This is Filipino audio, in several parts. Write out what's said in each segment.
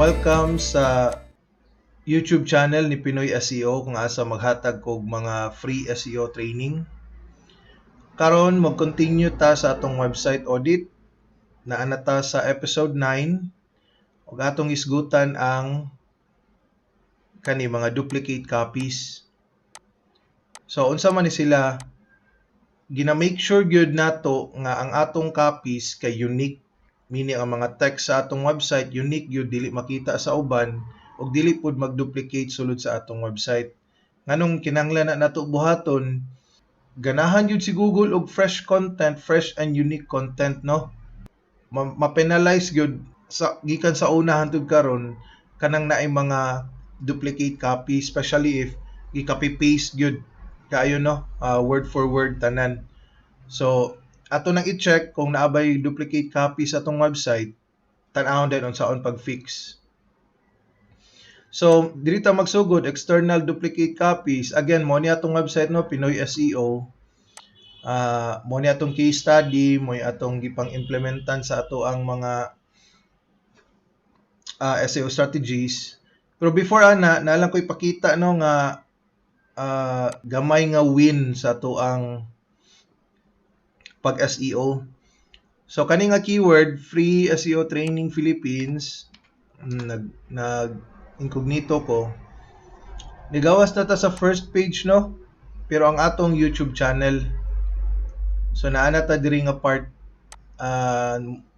Welcome sa YouTube channel ni Pinoy SEO kung asa maghatag kog mga free SEO training. Karon mag-continue ta sa atong website audit. Naa ta sa episode 9 ug atong isgutan ang mga duplicate copies. So unsa man ni sila, gina-make sure gyud nato nga ang atong copies kay unique, meaning ang mga text sa atong website unique gyud, dili makita sa uban ug dili pud mag-duplicate sulod sa atong website. Nganong kinahanglan na nato buhaton, ganahan gyud si Google og fresh content, fresh and unique content, no? Ma-penalize gyud sa gikan sa una hangtod karon kanang naay mga duplicate copy, especially if i-copy paste gyud kaayo, no? Word for word tanan. So ato nang i-check kung naabay duplicate copy sa atong website, tan-awon din unsaon pag-fix. So dili ta magsugod external duplicate copies. Again, mo ni atong website, no, Pinoy SEO. Mo ni atong case study, mo ni atong gipang implementan sa ato ang mga SEO strategies. Pero before nalang ko ipakita, no, nga gamay nga win sa ato ang pag SEO. So kani nga keyword, free SEO training Philippines, nag incognito ko. Nigawas na ta sa first page, no? Pero ang atong YouTube channel, so naa na ta diri nga part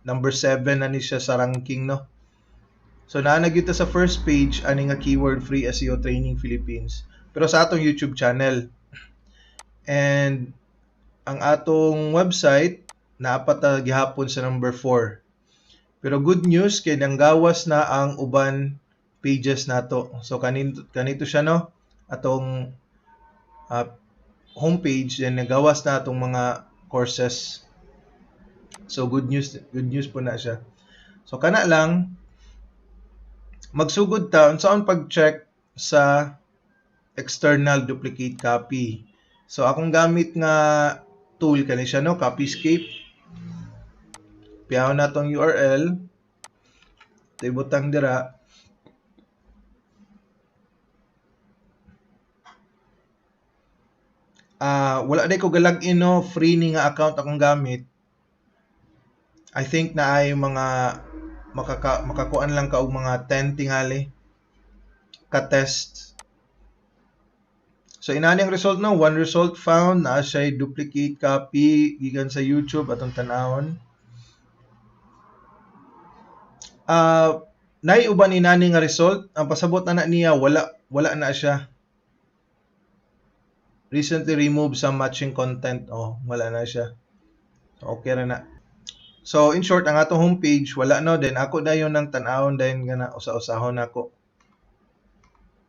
number 7 na ni siya sa ranking, no? So naa na gyud ta sa first page ani nga keyword, free SEO training Philippines, pero sa atong YouTube channel. And ang atong website naa pa ta gihapon sa number 4. Pero good news kay nanggawas na ang uban pages nato. So kanito siya, no? Atong homepage, then nagawas na atong mga courses. So good news po na siya. So kana lang magsugod ta unsaon pag-check sa external duplicate copy. So akong gamit nga tool kani siya, no, Copyscape. Piyaw na tong URL. Ibutang dira. Wala day ko galag-in, no, free ni nga account akong gamit. I think na ay mga makakuan lang ka og mga 10 tingali ka-test. So inani ang result, no, one result found, na siya duplicate copy gikan sa YouTube atong tan-awon. Nay uban inani nga result, ang pasabot na niya wala na siya. Recently removed some matching content. Wala na siya. So, okay ra na. So in short, ang atong homepage wala, no, then ako dayon nang tan-awon dayon nga usa-usahon nako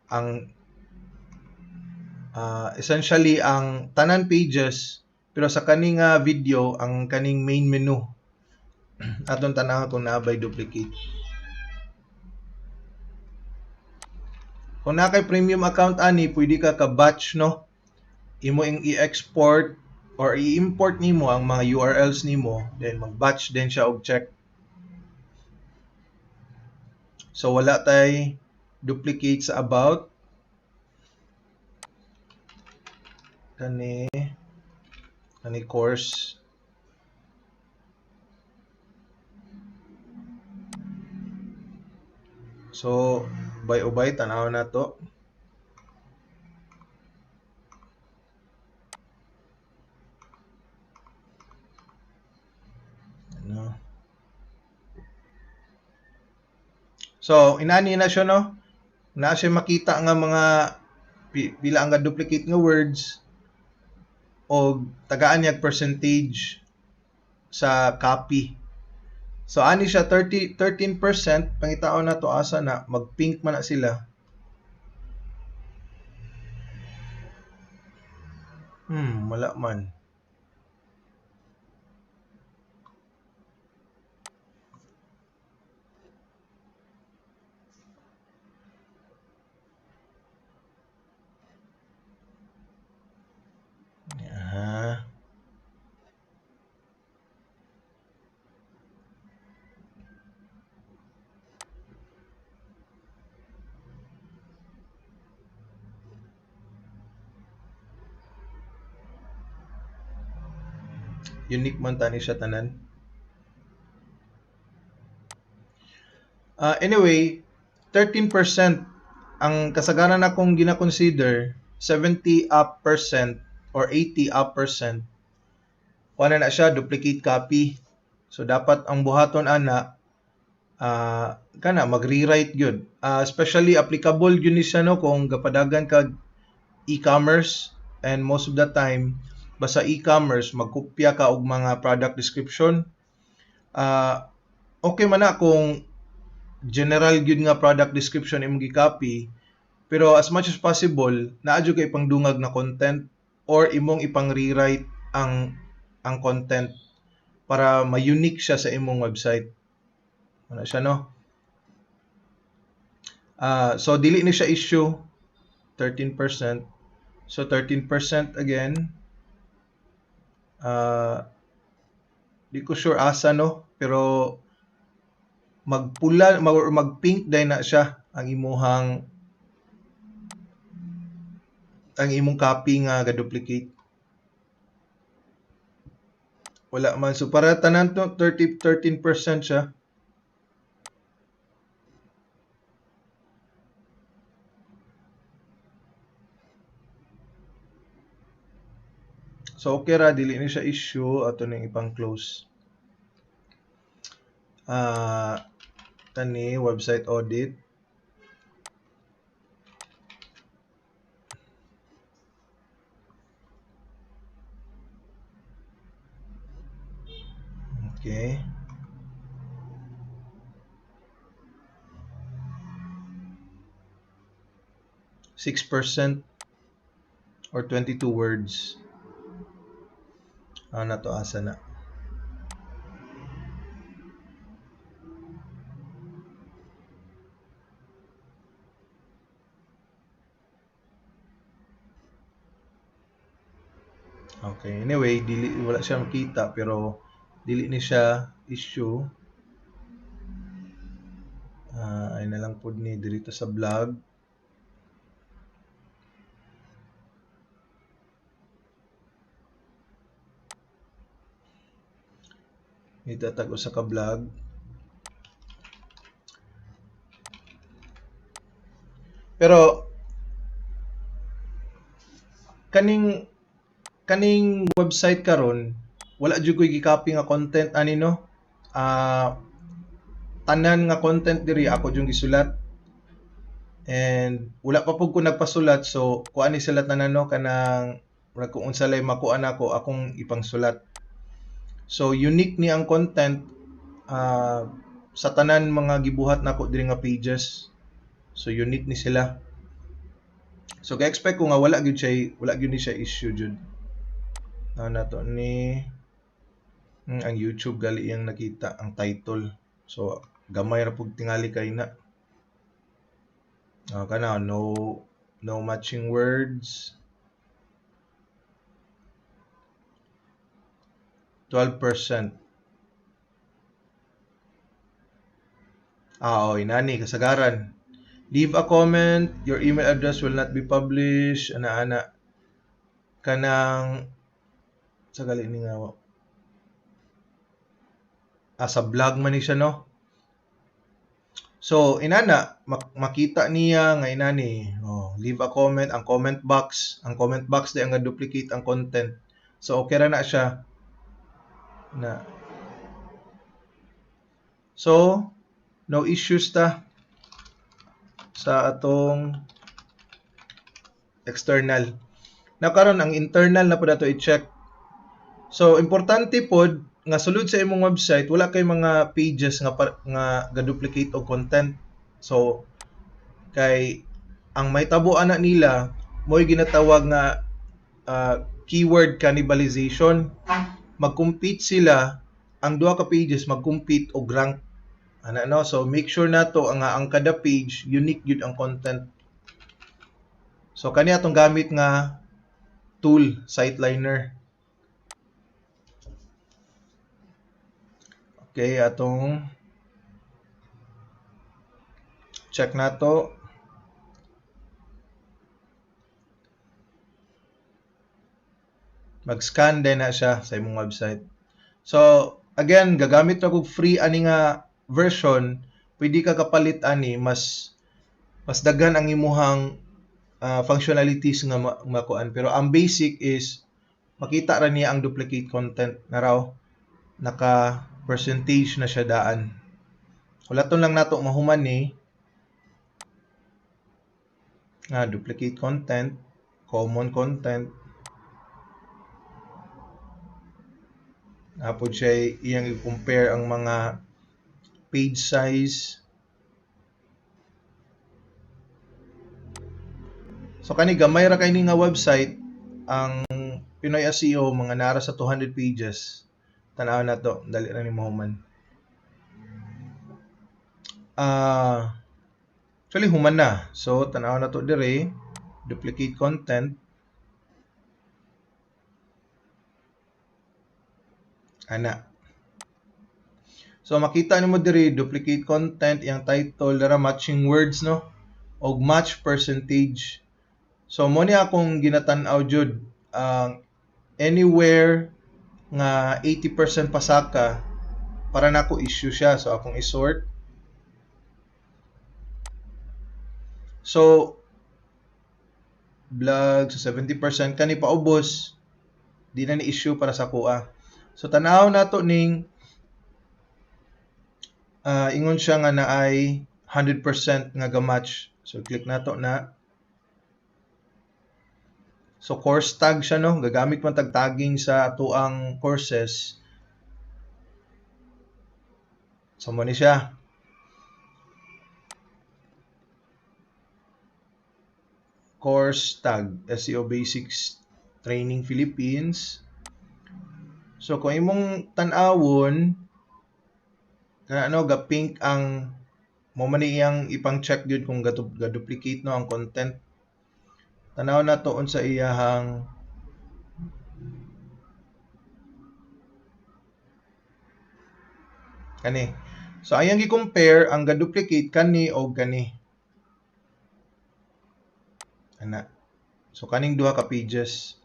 ang essentially ang tanan pages, pero sa kaning video ang kaning main menu aton tan-awon kung naabay duplicate. Kung na kay premium account ani, pwede ka ka-batch, no, imo ing i-export or i-import nimo ang mga URLs nimo, then mag-batch din siya og check. So wala tay duplicate sa about. Kani course. So ubay tanaw na to. So inani na siya, no, na siya makita nga mga pila ang duplicate nga words o tagaan niya percentage sa copy. So ani siya 13%, pangitaon na to asa na mag-pink man na sila. Wala man. Unique man tani siya tanan. Anyway, 13% ang kasagaran akong gina-consider 70 up percent or 80 up percent wala na siya duplicate copy. So dapat ang buhaton ana kana mag-rewrite gyud. Especially applicable gyud ni siya no kung gapadagan kag e-commerce, and most of the time basta e-commerce magkopya ka og mga product description. Okay man na kung general gyud nga product description imong gi-copy, pero as much as possible naa jud kay pangdungag na content or imong ipang rewrite ang content para ma-unique siya sa imong website. Ano siya no? So dili ni siya issue 13%. So 13% again. Di ko sure asa no, pero magpula mag-pink dai na siya ang imong copy nga ga-duplicate. Wala man. So para tanan to 13% siya. So okay ra, dili ni siya issue. Ato ning ipang close. Tani website audit. Okay. %6 or 22 words. Na to asa na. Okay. Anyway, wala siya makita pero dili ni siya issue. Ay na lang pod ni dito sa blog. Itatag ko sa ka-blog. Pero kaning website karon wala jud ko gi-copy nga content ani no. Tanan nga content diri ako jung gisulat. And wala pa pud ko nagpasulat, so kuan ni sila tanan no kanang kung unsa lay makuan ako akong ipangsulat. So unique ni ang content sa tanan mga gibuhat nako diri nga pages. So unique ni sila. So ga-expect ko nga wala gyud ni siya issue jud. Nato ni ang YouTube gali yang nakita ang title. So gamay ra pug tingali kay na. Kana no matching words. 12%. Inani kasagaran. Leave a comment, your email address will not be published. Ana kanang sa gali ni nga sa blog man ni siya no. So inana makita niya nga inani leave a comment, ang comment box di ang duplicate ang content. So okay ra na siya na. So no issues ta sa atong external. Na karon ang internal na pud ato i-check. So importante pod nga sulod sa imong website wala kay mga pages nga ga-duplicate og content. So kay ang may tabo ana nila mo'y ginatawag nga keyword cannibalization. Mag-compete sila, ang duha ka pages mag-compete og rank. Ana no, so make sure nato ang kada page unique gyud ang content. So kani atong gamit nga tool, Siteliner. Okay, atong check nato. Mag-scan din na siya sa imong website. So again, gagamit na kog free ani nga version, pwede ka kapalit ani mas daghan ang imuhang functionalities nga makuan. Pero ang basic is makita ra niya ang duplicate content na raw naka percentage na siya daan. Ulaton lang nato mahuman ni duplicate content, common content. Apod siya iyang i-compare ang mga page size. So kani gamay ra kay ni nga website, ang Pinoy SEO mga nara sa 200 pages. Tanaw na to, dali ra ni mahuman. Actually human na. So tanaw na to dire, duplicate content. Ana. So makita nimo dire duplicate content, yang title dara matching words no og match percentage. So mo ni akong ginatan-aw jud anywhere nga 80% pasaka para nako issue siya. So akong isort. So blog sa 70% kani paubos di na ni issue para sa kuha. So tanaw nato ning ingon siya nga naay 100% nga ga-match. So click nato na. So course tag siya no, gagamit man tag tagging sa atuang courses. So mo ni siya. Course tag SEO Basics Training Philippines. So kung imong tan-awon ga pink ang mo man iyang ipang check gyud kung ga-duplicate no ang content. Tanaw na to unsa iyahang kani. So ayang gi-compare ang ga-duplicate kani o kani. Ana. So kaning duha ka pages.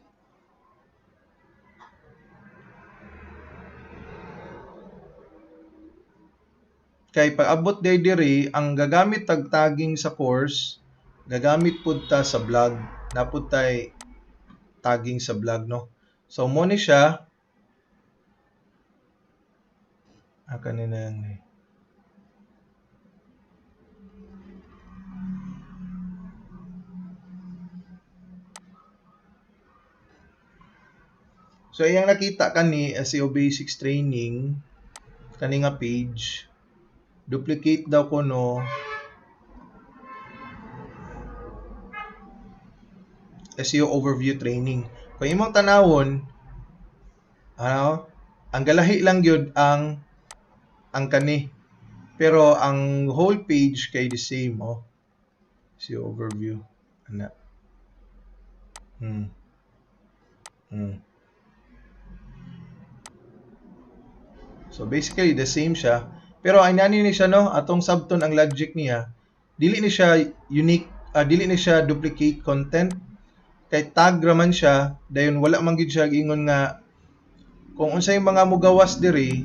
Kay pag abot dire ang gagamit tag tagging sa course, gagamit pud ta sa blog. Napud tay tagging sa blog no. So mo ni siya kanina ni. So iyang nakita kani SEO Basics Training kani nga page, duplicate daw ko no SEO Overview Training. Kung imong tanawon, ang galahi lang gyud ang kani. Pero ang whole page kay the same SEO Overview. Ana. So basically the same siya. Pero ay nani ni siya no, atong subton ang logic niya. Dili ni siya unique, dili ni siya duplicate content. Kay tag raman siya, dayon wala man gid siya ingon nga kung unsay mga mugawas diri,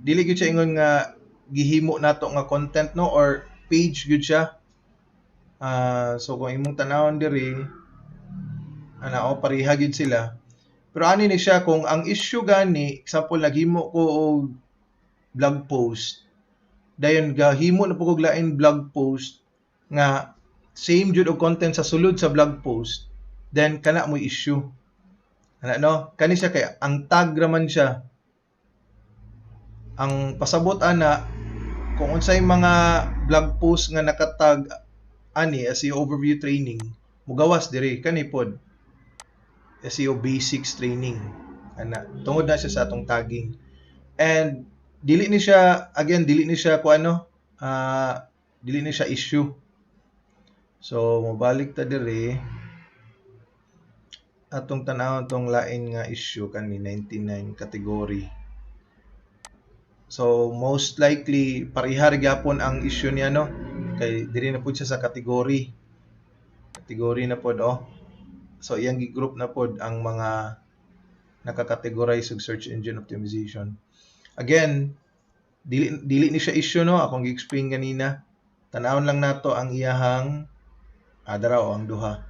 dili gid siya ingon nga gihimo nato nga content no or page gid siya. So kung imong tanawon diri pareha gid sila. Pero ani ni siya kung ang issue gani, example naghimo ko og blog post, dayon gahimo na po kog lain blog post nga same jud og content sa sulod sa blog post, then kana mo issue. Ana no, kani siya kay ang tag raman siya. Ang pasabot ana kung unsay mga blog post nga nakatag ani SEO Overview Training, mugawas diri kani pod SEO Basics Training. Ana, tungod na siya sa atong tagging. And dili ni siya dili ni siya dili ni siya issue. So mobalik ta diri atong tan-awon tong lain nga issue kani 99 category. So most likely pareha gyapon ang issue niya no, kay diri na pud siya sa category na pod So iyang gi-group na pod ang mga naka-categorize og search engine optimization. Again, dili ni siya issue no, akong gi-explain kanina. Tanawon lang nato ang iyahang dara o ang duha.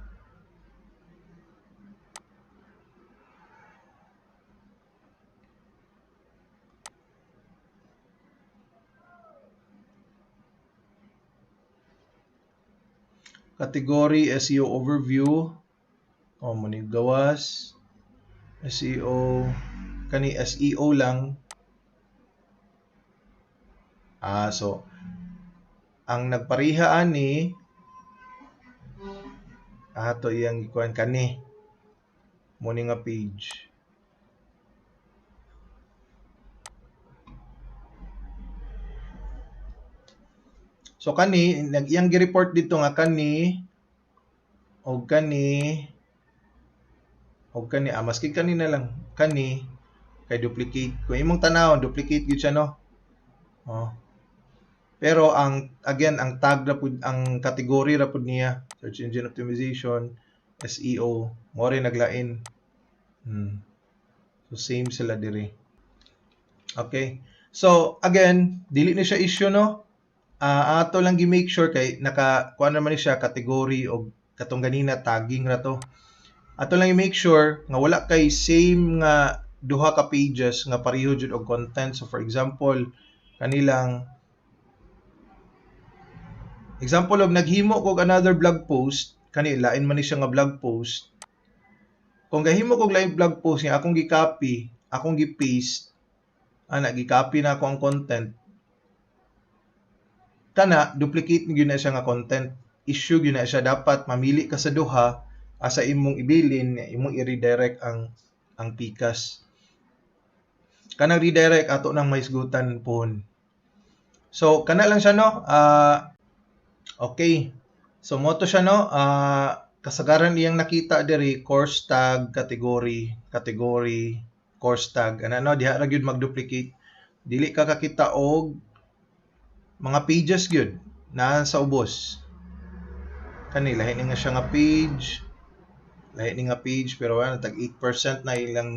Category SEO overview. Muni gawas. SEO kani SEO lang. So ang nagpareha ani ato iyang ikuan kani muni nga page. So kani iyang gi-report dito nga kani og kani maski kani na lang kani kay duplicate. Kung imong tanawon duplicate gyud siya no. Pero ang tag ra pud ang category ra pud niya search engine optimization SEO mo rin naglain. So same sila diri. Okay. So again, dili ni siya issue no. Ato lang gi-make sure kay kuan naman ni siya category og katong ganina tagging ra to. Ato lang i-make sure nga wala kay same nga duha ka pages nga pareho jud og content. So for example, kanilang example og naghimo kog another blog post, kani lain man ni siya nga blog post. Kung gahimo kog lain blog post nga akong gi-copy, akong gi-paste, gi-copy na ako ang content, kana duplicate gyud na siya nga content. Issue gyud na siya, dapat mamili ka sa duha asa imong ibilin, imong i-redirect ang pikas. Kanang redirect ato nang maisgutan pohon. So kana lang siya no. Okay. So mo to siya no. Kasagaran iyang nakita diri course tag category, course tag. No, diha ra gyud mag-duplicate. Dili ka kakita og mga pages gyud na sa ubos. Kani lahi ni nga siya nga page. Lahi ni nga page pero tag 8% na ilang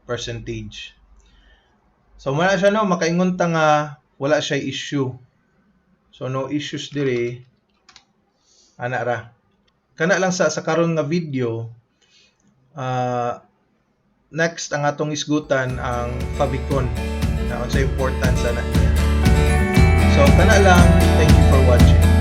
percentage. So muna siya no, makaingon ta nga wala siya issue. So no issues diri. Ana ra. Kana lang sa karon nga video. Next ang atong isgutan ang favicon na unsa importance ana niya. So kana lang, thank you for watching.